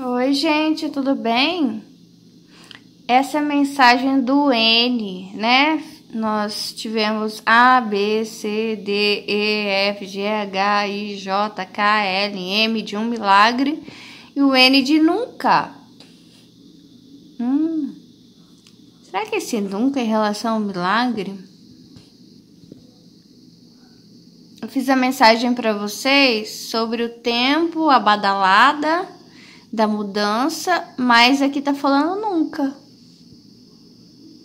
Oi, gente, tudo bem? Essa é a mensagem do N, né? Nós tivemos A, B, C, D, E, F, G, H, I, J, K, L, M de um milagre e o N de nunca. Será que esse nunca é em relação ao milagre? Eu fiz a mensagem para vocês sobre o tempo, a badalada da mudança, mas aqui tá falando nunca.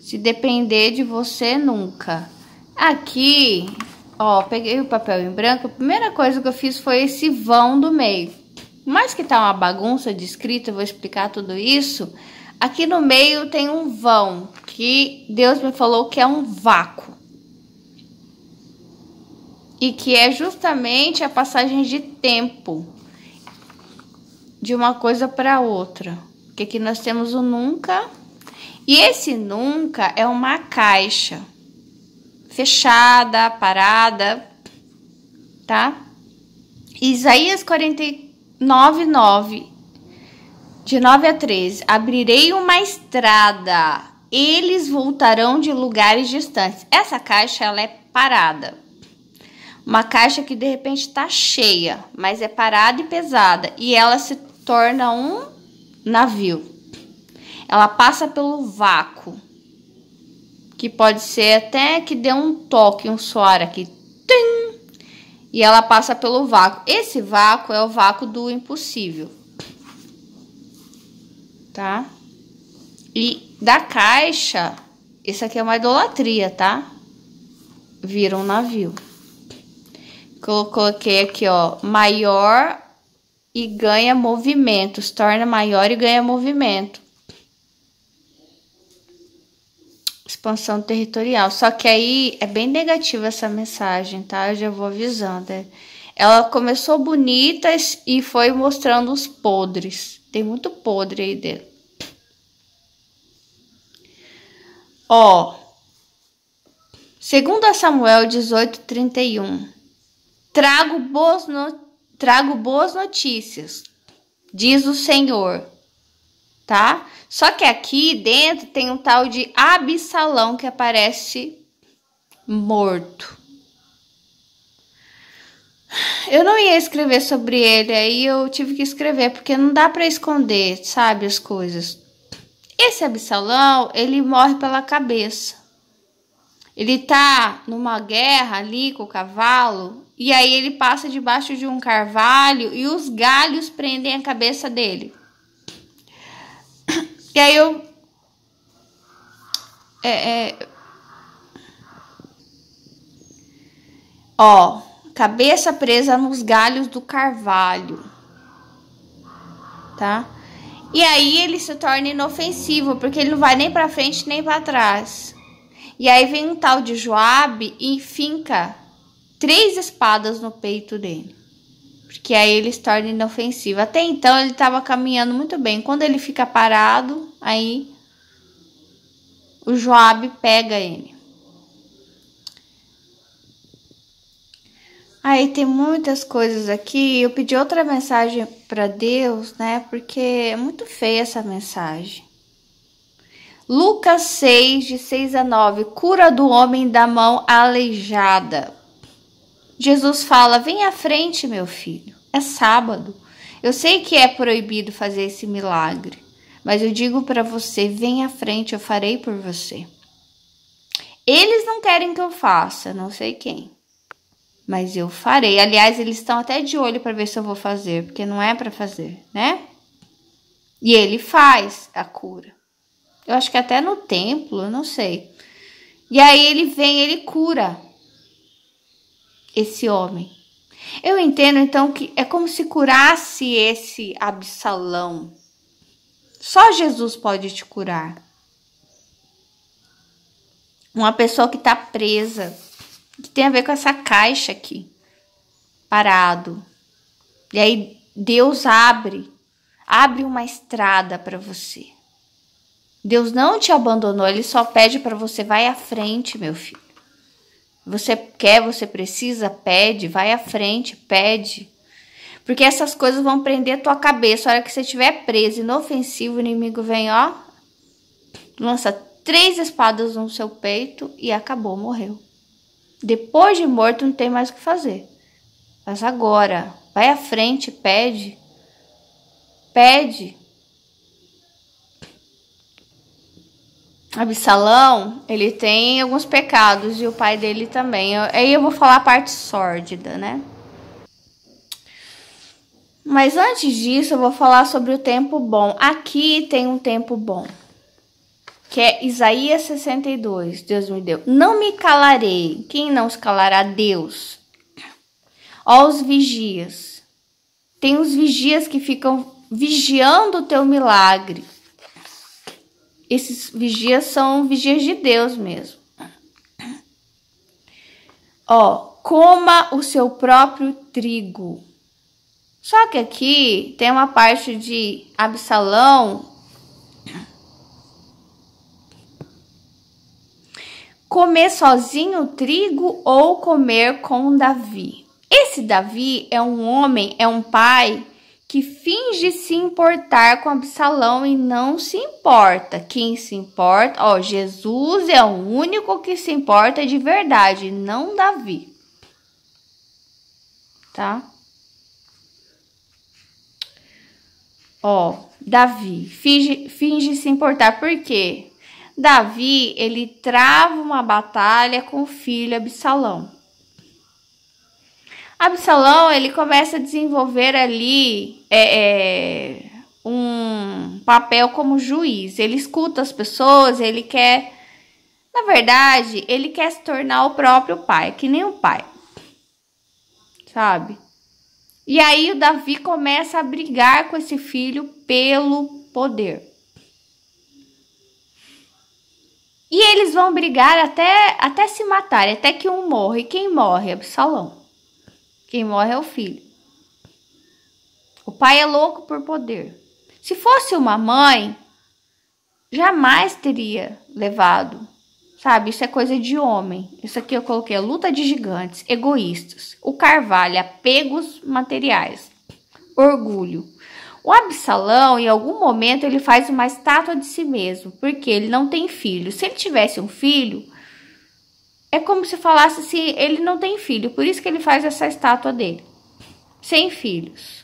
Se depender de você, nunca. Aqui, ó, peguei o papel em branco. A primeira coisa que eu fiz foi esse vão do meio. Mas que tá uma bagunça de escrita, eu vou explicar tudo isso. Aqui no meio tem um vão, que Deus me falou que é um vácuo. E que é justamente a passagem de tempo de uma coisa para outra. Porque aqui nós temos o nunca. E esse nunca é uma caixa fechada, parada, tá? Isaías 49:9, de 9 a 13. Abrirei uma estrada, eles voltarão de lugares distantes. Essa caixa, ela é parada. Uma caixa que de repente tá cheia, mas é parada e pesada. E ela se torna um navio. Ela passa pelo vácuo, que pode ser até que dê um toque, um suor aqui. Tim! E ela passa pelo vácuo. Esse vácuo é o vácuo do impossível. Tá? E da caixa, isso aqui é uma idolatria, tá? Vira um navio. Coloquei aqui, ó, maior e ganha movimento. Se torna maior e ganha movimento. Expansão territorial. Só que aí é bem negativa essa mensagem, tá? Eu já vou avisando. Ela começou bonita e foi mostrando os podres. Tem muito podre aí dentro. Ó. 2 Samuel 18:31. Trago boas notícias, diz o Senhor, tá? Só que aqui dentro tem um tal de Absalão que aparece morto. Eu não ia escrever sobre ele, aí eu tive que escrever, porque não dá para esconder, sabe, as coisas. Esse Absalão, ele morre pela cabeça. Ele tá numa guerra ali com o cavalo, e aí ele passa debaixo de um carvalho e os galhos prendem a cabeça dele. E aí ó, cabeça presa nos galhos do carvalho, tá? E aí ele se torna inofensivo, porque ele não vai nem pra frente nem pra trás. E aí vem um tal de Joabe e finca 3 espadas no peito dele. Porque aí ele se torna inofensivo. Até então ele estava caminhando muito bem. Quando ele fica parado, aí o Joabe pega ele. Aí tem muitas coisas aqui. Eu pedi outra mensagem para Deus, né? Porque é muito feia essa mensagem. Lucas 6, de 6 a 9. Cura do homem da mão aleijada. Jesus fala: vem à frente, meu filho. É sábado. Eu sei que é proibido fazer esse milagre, mas eu digo para você: vem à frente, eu farei por você. Eles não querem que eu faça, não sei quem, mas eu farei. Aliás, eles estão até de olho para ver se eu vou fazer, porque não é para fazer, né? E ele faz a cura. Eu acho que até no templo, eu não sei. E aí ele vem, ele cura esse homem. Eu entendo, então, que é como se curasse esse Absalão. Só Jesus pode te curar. Uma pessoa que está presa, que tem a ver com essa caixa aqui, parado. E aí Deus abre uma estrada para você. Deus não te abandonou, ele só pede para você: vai à frente, meu filho. Você quer, você precisa, pede, vai à frente, pede. Porque essas coisas vão prender tua cabeça. A hora que você estiver preso, inofensivo, o inimigo vem, ó, lança 3 espadas no seu peito e acabou, morreu. Depois de morto, não tem mais o que fazer. Mas agora, vai à frente, pede. Pede. Absalão, ele tem alguns pecados e o pai dele também. Aí eu vou falar a parte sórdida, né? Mas antes disso, eu vou falar sobre o tempo bom. Aqui tem um tempo bom, que é Isaías 62. Deus me deu. Não me calarei. Quem não se calará? Deus. Ó, os vigias. Tem os vigias que ficam vigiando o teu milagre. Esses vigias são vigias de Deus mesmo. Ó, coma o seu próprio trigo. Só que aqui tem uma parte de Absalão comer sozinho o trigo ou comer com Davi. Esse Davi é um homem, é um pai que finge se importar com Absalão e não se importa. Quem se importa, ó, Jesus é o único que se importa de verdade, não Davi. Tá? Ó, Davi finge se importar. Por quê? Davi, ele trava uma batalha com o filho Absalão. Absalão, ele começa a desenvolver ali um papel como juiz. Ele escuta as pessoas, ele quer... Na verdade, ele quer se tornar o próprio pai, que nem o pai. Sabe? E aí o Davi começa a brigar com esse filho pelo poder. E eles vão brigar até se matarem, até que um morre. E quem morre? Absalão. Quem morre é o filho. O pai é louco por poder. Se fosse uma mãe, jamais teria levado. Sabe, isso é coisa de homem. Isso aqui eu coloquei, luta de gigantes, egoístas. O Carvalho, apegos materiais, orgulho. O Absalão, em algum momento, ele faz uma estátua de si mesmo, porque ele não tem filho. Se ele tivesse um filho, é como se falasse assim, ele não tem filho, por isso que ele faz essa estátua dele. Sem filhos.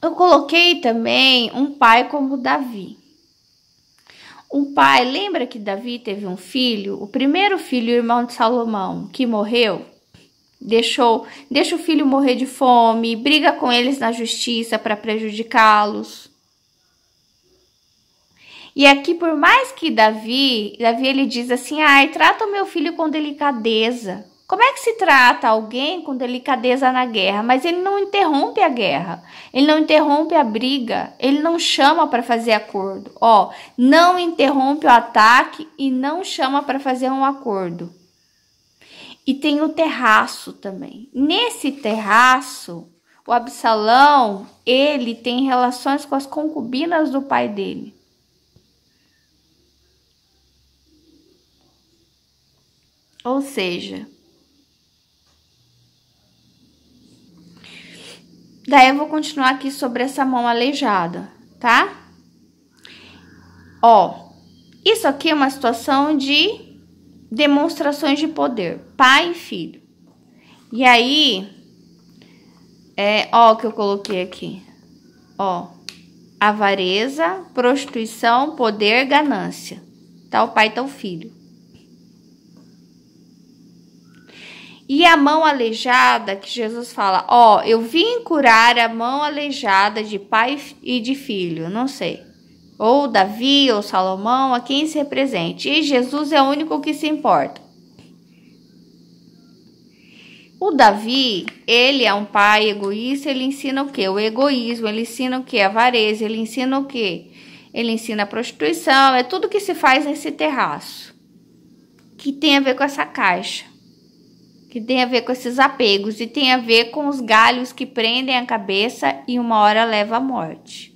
Eu coloquei também um pai como Davi. Um pai, lembra que Davi teve um filho? O primeiro filho, o irmão de Salomão, que morreu, deixa o filho morrer de fome, briga com eles na justiça para prejudicá-los. E aqui, por mais que Davi ele diz assim, ai, trata o meu filho com delicadeza. Como é que se trata alguém com delicadeza na guerra? Mas ele não interrompe a guerra, ele não interrompe a briga, ele não chama para fazer acordo. Ó, não interrompe o ataque e não chama para fazer um acordo. E tem o terraço também. Nesse terraço, o Absalão, ele tem relações com as concubinas do pai dele. Ou seja, daí eu vou continuar aqui sobre essa mão aleijada, tá? Ó, isso aqui é uma situação de demonstrações de poder, pai e filho. E aí, ó o que eu coloquei aqui, ó, avareza, prostituição, poder, ganância. Tá o pai, tá o filho. E a mão aleijada, que Jesus fala, ó, eu vim curar a mão aleijada de pai e de filho, não sei. Ou Davi, ou Salomão, a quem se represente. E Jesus é o único que se importa. O Davi, ele é um pai egoísta, ele ensina o quê? O egoísmo, ele ensina o quê? A avareza, ele ensina o quê? Ele ensina a prostituição, é tudo que se faz nesse terraço. Que tem a ver com essa caixa. Que tem a ver com esses apegos e tem a ver com os galhos que prendem a cabeça e uma hora leva à morte.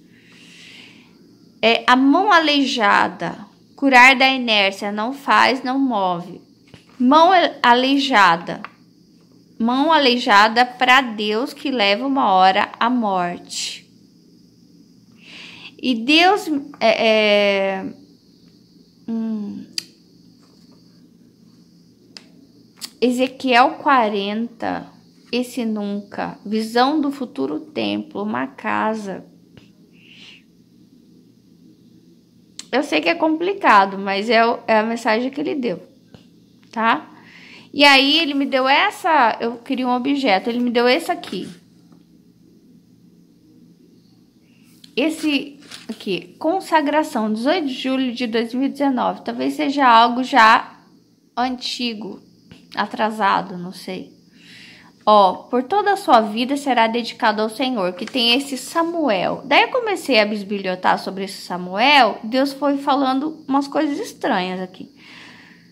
A mão aleijada, curar da inércia, não faz, não move. Mão aleijada. Mão aleijada para Deus que leva uma hora à morte. E Deus Ezequiel 40, esse nunca, visão do futuro templo, uma casa. Eu sei que é complicado, mas é a mensagem que ele deu, tá? E aí ele me deu essa, eu queria um objeto, ele me deu esse aqui. Esse aqui, consagração, 18 de julho de 2019, talvez seja algo já antigo, atrasado, não sei. Ó, por toda a sua vida será dedicado ao Senhor, que tem esse Samuel. Daí eu comecei a bisbilhotar sobre esse Samuel, Deus foi falando umas coisas estranhas aqui.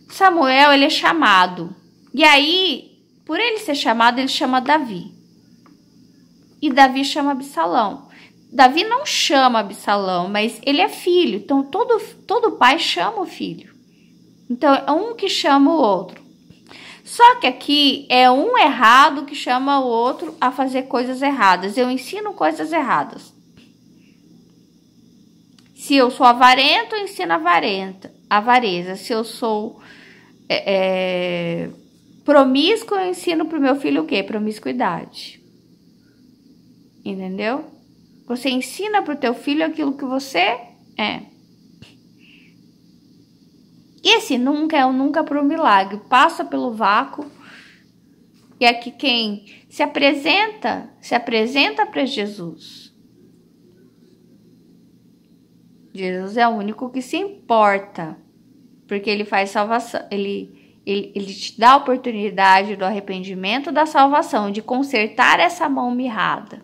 Samuel, ele é chamado. E aí, por ele ser chamado, ele chama Davi. E Davi chama Absalão. Davi não chama Absalão, mas ele é filho. Então, todo pai chama o filho. Então, é um que chama o outro. Só que aqui é um errado que chama o outro a fazer coisas erradas. Eu ensino coisas erradas. Se eu sou avarento, eu ensino avareza. Se eu sou promíscuo, eu ensino pro meu filho o quê? Promiscuidade. Entendeu? Você ensina pro teu filho aquilo que você é. Esse nunca é o nunca pro milagre. Passa pelo vácuo. E aqui quem se apresenta para Jesus. Jesus é o único que se importa. Porque ele faz salvação. Ele te dá a oportunidade do arrependimento, da salvação, de consertar essa mão mirrada.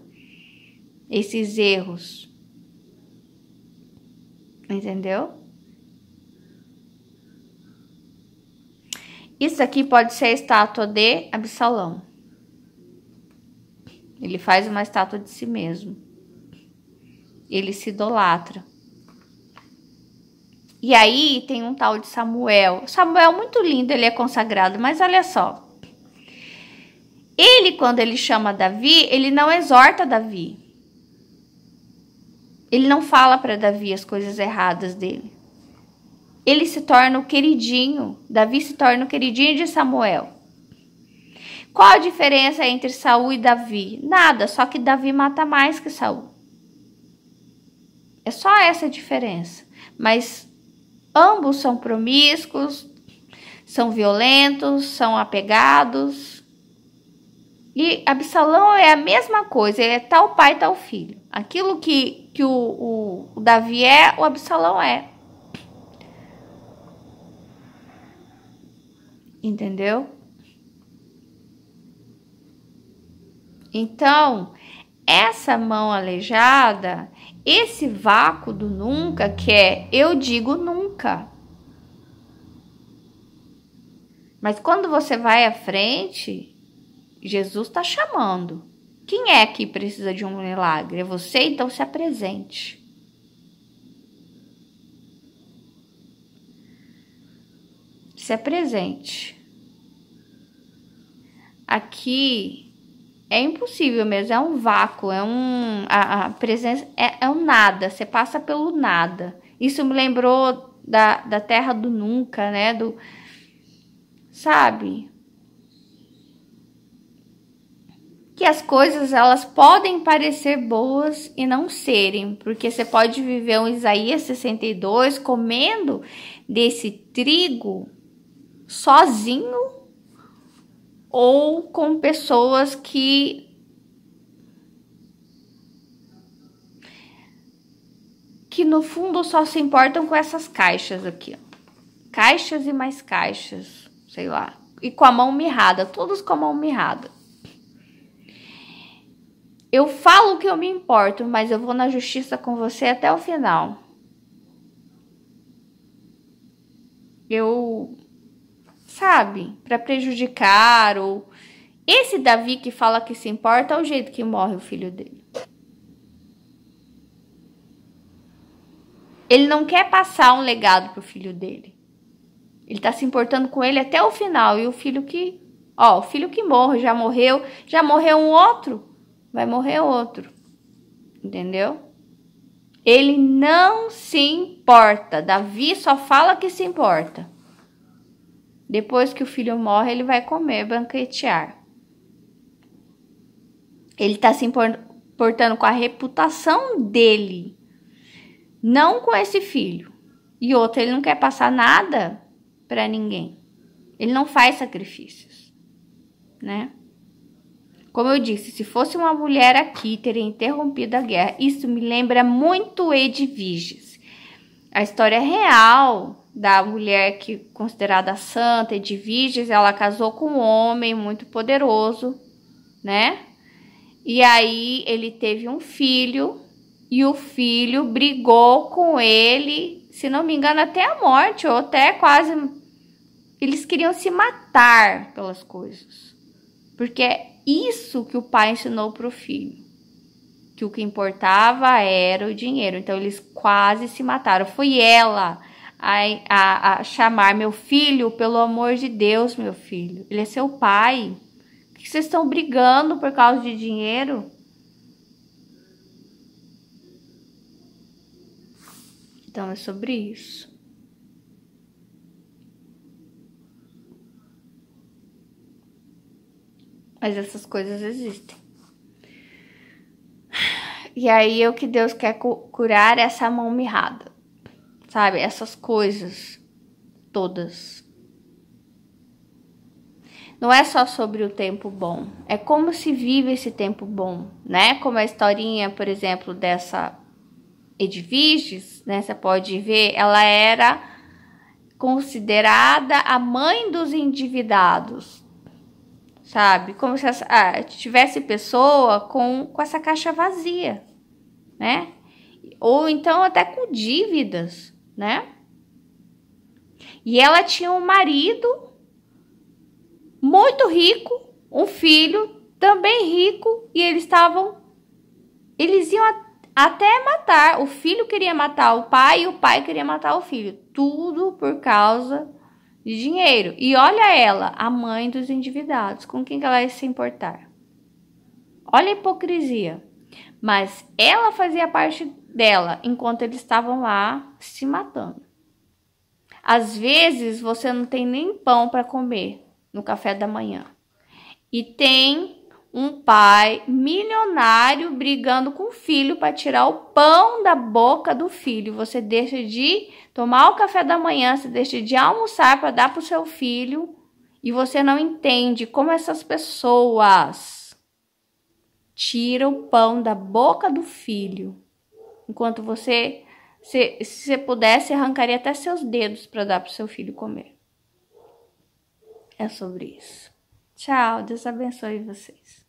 Esses erros. Entendeu? Isso aqui pode ser a estátua de Absalão. Ele faz uma estátua de si mesmo. Ele se idolatra. E aí tem um tal de Samuel. Samuel muito lindo, ele é consagrado, mas olha só. Ele, quando ele chama Davi, ele não exorta Davi. Ele não fala para Davi as coisas erradas dele. Ele se torna o queridinho. Davi se torna o queridinho de Samuel. Qual a diferença entre Saul e Davi? Nada, só que Davi mata mais que Saul. É só essa a diferença. Mas ambos são promíscuos, são violentos, são apegados. E Absalão é a mesma coisa, ele é tal pai, tal filho. Aquilo que o Davi é, o Absalão é. Entendeu? Então, essa mão aleijada, esse vácuo do nunca, que é eu digo nunca. Mas quando você vai à frente, Jesus está chamando. Quem é que precisa de um milagre? É você, então se apresente. Se apresente. Aqui é impossível mesmo, é um vácuo, a presença é um nada, você passa pelo nada. Isso me lembrou da terra do nunca, né? Sabe? Que as coisas elas podem parecer boas e não serem, porque você pode viver um Isaías 62 comendo desse trigo sozinho ou com pessoas que no fundo só se importam com essas caixas aqui, ó. Caixas e mais caixas, sei lá, e com a mão mirrada, todos com a mão mirrada. Eu falo que eu me importo, mas eu vou na justiça com você até o final. Sabe, para prejudicar ou... Esse Davi que fala que se importa é o jeito que morre o filho dele. Ele não quer passar um legado pro filho dele. Ele tá se importando com ele até o final. E o filho que... Ó, o filho que morre, já morreu um outro, vai morrer outro. Entendeu? Ele não se importa. Davi só fala que se importa. Depois que o filho morre, ele vai comer, banquetear. Ele tá se importando com a reputação dele, não com esse filho. E outro, ele não quer passar nada para ninguém. Ele não faz sacrifícios, né? Como eu disse, se fosse uma mulher aqui, teria interrompido a guerra. Isso me lembra muito Edviges. A história real da mulher que considerada santa, Edviges, ela casou com um homem muito poderoso, né? E aí ele teve um filho e o filho brigou com ele, se não me engano, até a morte, ou até quase... Eles queriam se matar pelas coisas. Porque é isso que o pai ensinou para o filho. Que o que importava era o dinheiro. Então eles quase se mataram. Foi ela a chamar: meu filho, pelo amor de Deus, meu filho. Ele é seu pai. Por que vocês estão brigando por causa de dinheiro? Então é sobre isso. Mas essas coisas existem. E aí é o que Deus quer curar, essa mão mirrada. Sabe? Essas coisas todas. Não é só sobre o tempo bom. É como se vive esse tempo bom, né? Como a historinha, por exemplo, dessa Edviges, né? Você pode ver, ela era considerada a mãe dos endividados. Sabe? Como se tivesse pessoa com essa caixa vazia, né? Ou então até com dívidas, né? E ela tinha um marido muito rico, um filho também rico, e eles iam até matar. O filho queria matar o pai e o pai queria matar o filho. Tudo por causa de dinheiro. E olha ela, a mãe dos endividados. Com quem que ela ia se importar? Olha a hipocrisia. Mas ela fazia parte dela enquanto eles estavam lá se matando. Às vezes você não tem nem pão para comer no café da manhã. E tem um pai milionário brigando com o filho para tirar o pão da boca do filho. Você deixa de tomar o café da manhã, você deixa de almoçar para dar para o seu filho. E você não entende como essas pessoas tiram o pão da boca do filho. Enquanto você, se você pudesse, arrancaria até seus dedos para dar para o seu filho comer. É sobre isso. Tchau, Deus abençoe vocês.